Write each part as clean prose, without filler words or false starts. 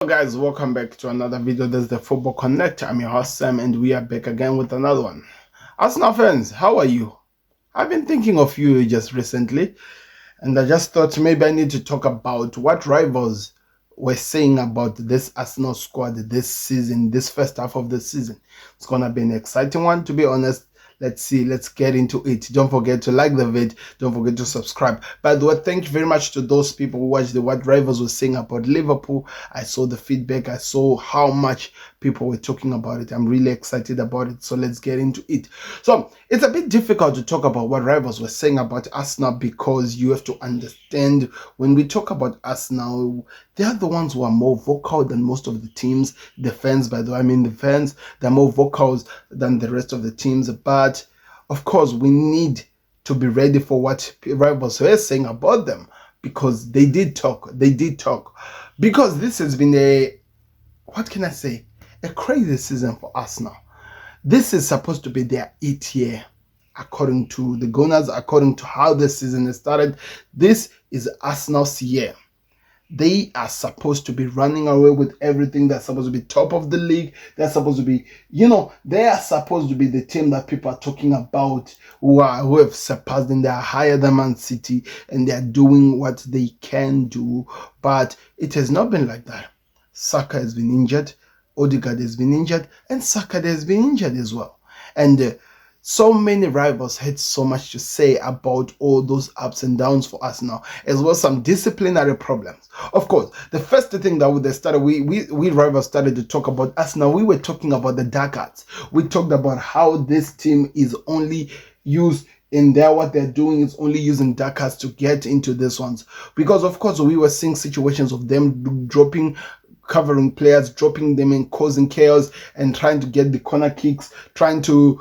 Hello guys, welcome back to another video. This is the Football Connect. I'm your host Sam and we are back again with another one. Arsenal fans, how are you? I've been thinking of you just recently and I just thought maybe I need to talk about what rivals were saying about this Arsenal squad this season, this first half of the season. It's gonna be an exciting one, to be honest. Let's get into it. Don't forget to like the vid, don't forget to subscribe. By the way, thank you very much to those people who watched what rivals were saying about Liverpool. I saw the feedback, I saw how much people were talking about it. I'm really excited about it, so let's get into it. So it's a bit difficult to talk about what rivals were saying about Arsenal because you have to understand, when we talk about Arsenal, they are the ones who are more vocal than most of the teams. The fans, by the way, the fans, they're more vocal than the rest of the teams. But of course, we need to be ready for what rivals were saying about them, because they did talk. Because this has been a crazy season for Arsenal. This is supposed to be their 8th year, according to the Gunners, according to how the season has started. This is Arsenal's year. They are supposed to be running away with everything. They're supposed to be top of the league. They're supposed to be, they are supposed to be the team that people are talking about, who have surpassed them. They are higher than Man City and they are doing what they can do. But it has not been like that. Saka has been injured. Odegaard has been injured. And Saka has been injured as well. And so many rivals had so much to say about all those ups and downs for us now, as well as some disciplinary problems. Of course, the first thing that they started, we rivals started to talk about us now. We were talking about the dark arts. We talked about how this team is only used what they're doing is only using dark arts to get into these ones, because of course we were seeing situations of them covering players, dropping them and causing chaos, and trying to get the corner kicks, trying to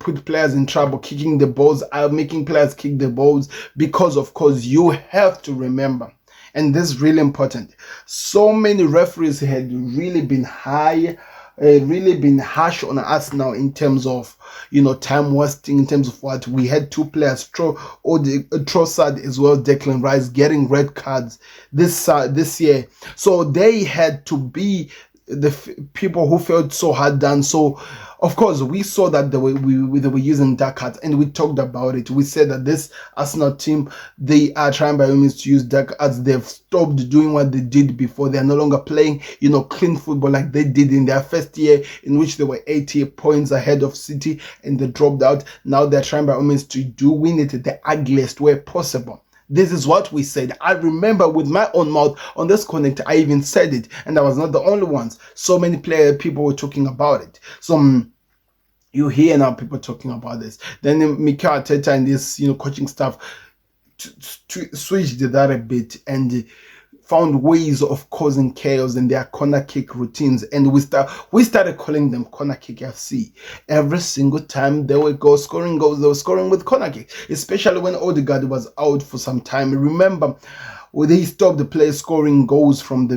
put players in trouble, kicking the balls, making players kick the balls, because of course you have to remember, and this is really important, so many referees had really been harsh on us now in terms of time wasting, in terms of what we had. Two players, Trossard as well as Declan Rice, getting red cards this year, so they had to be the people who felt so hard done. So of course we saw that they were using dark cards, and we talked about it. We said that this Arsenal team, they are trying by all means to use dark cards. They've stopped doing what they did before. They are no longer playing clean football like they did in their first year, in which they were 80 points ahead of City and they dropped out. Now they're trying by all means to win it the ugliest way possible. This is what we said. I remember with my own mouth on this connect, I even said it, and I was not the only ones. So many people were talking about it. So you hear now people talking about this. Then Mikel Arteta and this coaching staff switched that a bit and found ways of causing chaos in their corner kick routines, and we started calling them corner kick FC. Every single time they were scoring goals, they were scoring with corner kick, especially when Odegaard was out for some time. Remember, they stopped the play scoring goals from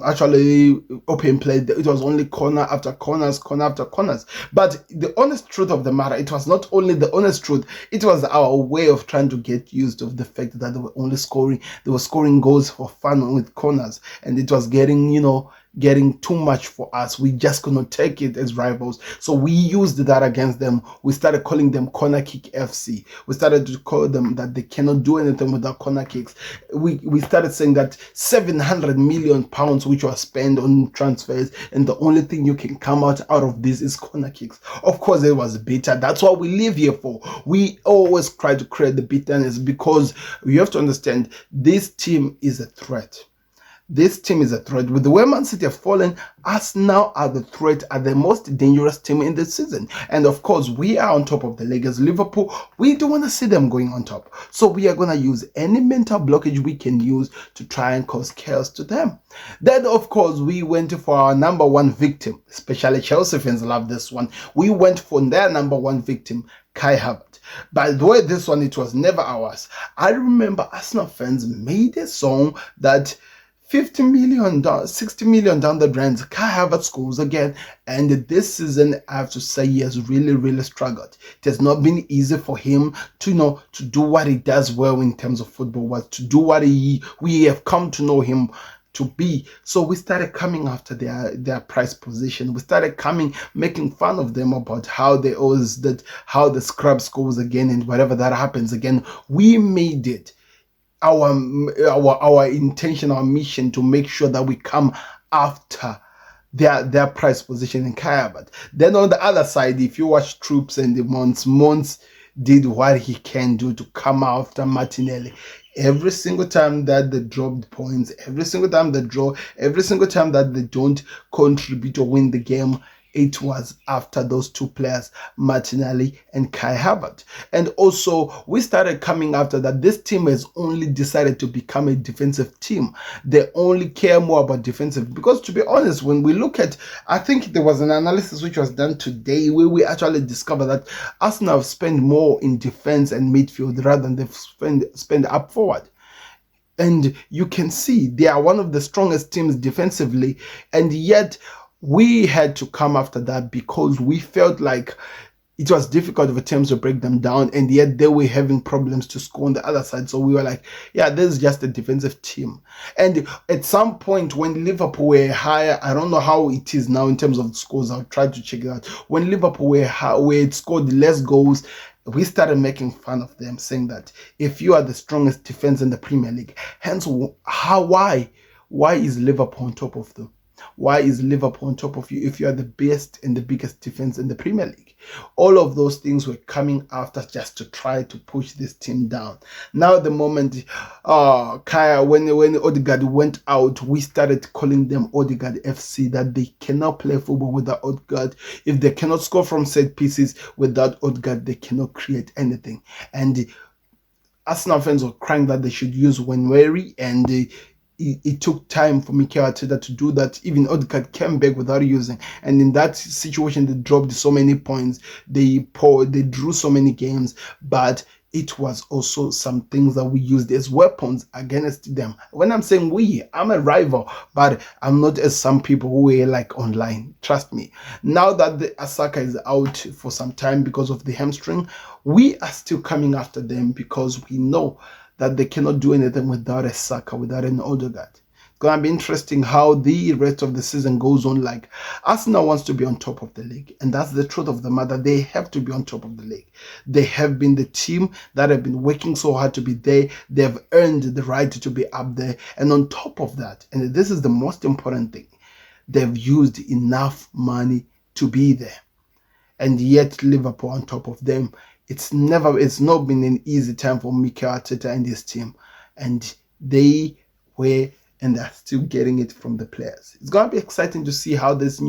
actually open play. It was only corner after corner after corners. But the honest truth of the matter, it was not only the honest truth, it was our way of trying to get used of the fact that they were scoring goals for fun with corners, and it was getting too much for us. We just could not take it as rivals, so we used that against them. We started calling them corner kick FC. We started to call them that they cannot do anything without corner kicks. We started saying that 700 million pounds which was spent on transfers, and the only thing you can come out of this is corner kicks. Of course it was bitter. That's what we live here for. We always try to create the bitterness, because you have to understand, this team is a threat. This team is a threat. With the way Man City have fallen, us now are the most dangerous team in this season. And of course, we are on top of the league as Liverpool. We don't want to see them going on top. So we are going to use any mental blockage we can use to try and cause chaos to them. Then, of course, we went for our number one victim. Especially Chelsea fans love this one. We went for their number one victim, Kai Havertz. By the way, this one, it was never ours. I remember Arsenal fans made a song that 50 million, 60 million down the drain, Kai Havertz scores again. And this season, I have to say, he has really struggled. It has not been easy for him to do what he does well in terms of football, to do what we have come to know him to be. So we started coming after their price position. We started making fun of them about how they always that how the scrub scores again, and whatever that happens again. We made it our intention, our mission to make sure that we come after their price position in Kaya. But then on the other side, if you watch Troops and the Mons did what he can do to come after Martinelli. Every single time that they dropped points, every single time they draw, every single time that they don't contribute or win the game, it was after those two players, Martinelli and Kai Havertz. And also, we started coming after that. This team has only decided to become a defensive team. They only care more about defensive. Because to be honest, when we look at, I think there was an analysis which was done today where we actually discovered that Arsenal have spent more in defense and midfield rather than they've spend up forward. And you can see they are one of the strongest teams defensively, and yet we had to come after that because we felt like it was difficult for teams to break them down, and yet they were having problems to score on the other side. So we were like, yeah, this is just a defensive team. And at some point when Liverpool were higher, I don't know how it is now in terms of scores, I'll try to check it out. When Liverpool were scored less goals, we started making fun of them, saying that if you are the strongest defense in the Premier League, hence why is Liverpool on top of them? Why is Liverpool on top of you if you are the best and the biggest defense in the Premier League? All of those things were coming after just to try to push this team down. Now, the moment Kaya, when Odegaard went out, we started calling them Odegaard FC, that they cannot play football without Odegaard. If they cannot score from set pieces without Odegaard, they cannot create anything. And Arsenal fans were crying that they should use Wenweri, and it took time for Mikel Arteta to do that. Even Odegaard came back without using, and in that situation they dropped so many points, they drew so many games, but it was also some things that we used as weapons against them. When I'm saying we, I'm a rival, but I'm not as some people who are like online. Trust me. Now that the Asaka is out for some time because of the hamstring, we are still coming after them because we know that they cannot do anything without a Saka, without an Odegaard. It's going to be interesting how the rest of the season goes on. Like, Arsenal wants to be on top of the league, and that's the truth of the matter. They have to be on top of the league. They have been the team that have been working so hard to be there. They have earned the right to be up there. And on top of that, and this is the most important thing, they've used enough money to be there. And yet Liverpool on top of them. It's not been an easy time for Mikel Arteta and his team, and they were and they're still getting it from the players. It's gonna be exciting to see how this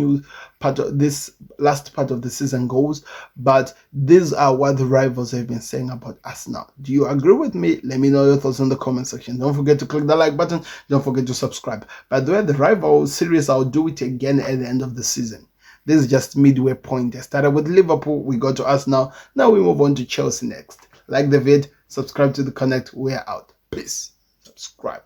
last part of the season goes, but these are what the rivals have been saying about Arsenal. Do you agree with me? Let me know your thoughts in the comment section. Don't forget to click the like button. Don't forget to subscribe. By the way, the rival series, I'll do it again at the end of the season. This is just midway point. I started with Liverpool, we got to Arsenal. Now we move on to Chelsea next. Like the vid, subscribe to the Connect. We're out. Peace. Subscribe.